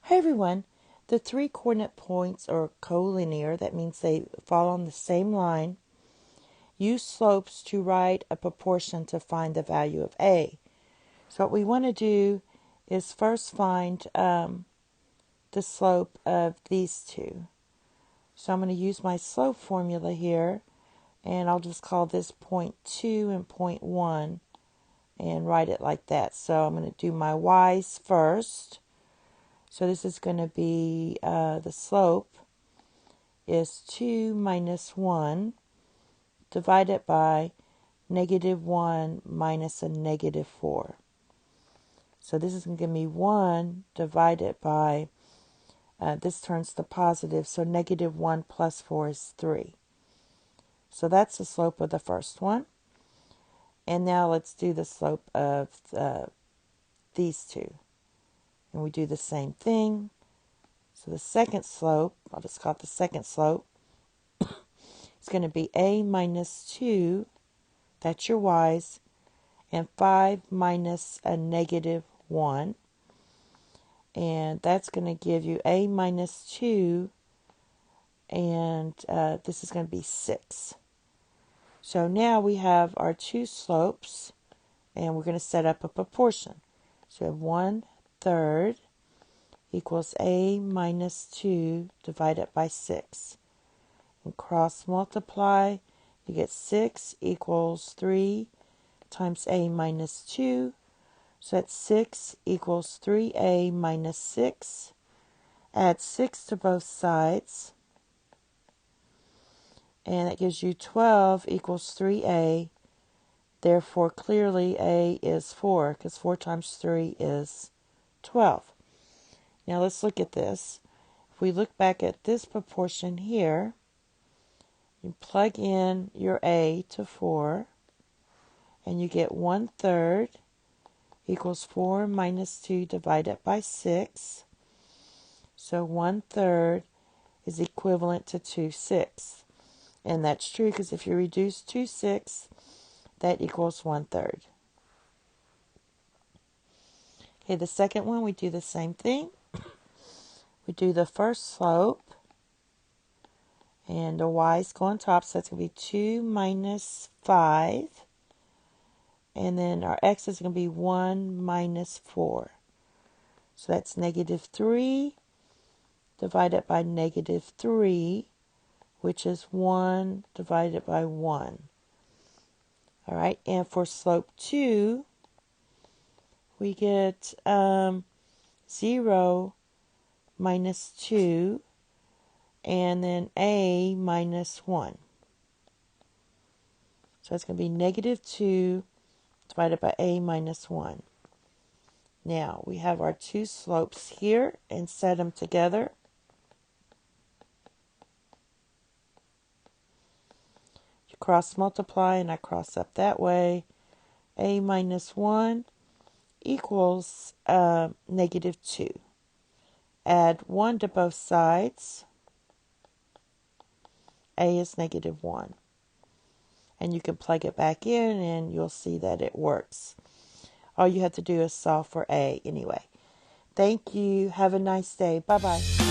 Hi everyone. The three coordinate points are colinear. That means they fall on the same line. Use slopes to write a proportion to find the value of A. So what we want to do is first find the slope of these two. So I'm going to use my slope formula here, and I'll just call this point 2 and point 1 and write it like that. So I'm going to do my y's first. So this is going to be the slope is 2 minus 1 divided by negative 1 minus a negative 4. So this is going to give me 1 divided by, this turns to positive, so negative 1 plus 4 is 3. So that's the slope of the first one. And now let's do the slope of these two. And we do the same thing. So the second slope, I'll just call it the second slope, is going to be A minus 2, that's your y's, and 5 minus a negative 1. And that's going to give you A minus 2, and this is going to be 6. So now we have our two slopes, and we're going to set up a proportion. So we have 1/3 equals A minus 2 divided by 6. And cross multiply, you get 6 equals 3 times A minus 2. So that's 6 equals 3A minus 6. Add 6 to both sides. And that gives you 12 equals 3A. Therefore, clearly A is 4, because 4 times 3 is 12. Now let's look at this. If we look back at this proportion here, you plug in your A to 4, and you get 1/3 equals 4 minus 2 divided by 6. So 1/3 is equivalent to 2/6. And that's true because if you reduce 2/6, that equals 1/3. Okay, the second one, we do the same thing. We do the first slope, and the y's go on top, so that's going to be 2 minus 5. And then our x is going to be 1 minus 4. So that's negative 3 divided by negative 3, which is 1 divided by 1. All right, and for slope 2, we get 0 minus 2, and then A minus 1. So it's going to be negative 2 divided by A minus 1. Now, we have our two slopes here, and set them together. You cross multiply, and I cross up that way. A minus 1 equals negative 2. Add 1 to both sides. A is negative 1. And you can plug it back in, and you'll see that it works. All you have to do is solve for A anyway. Thank you. Have a nice day. Bye-bye.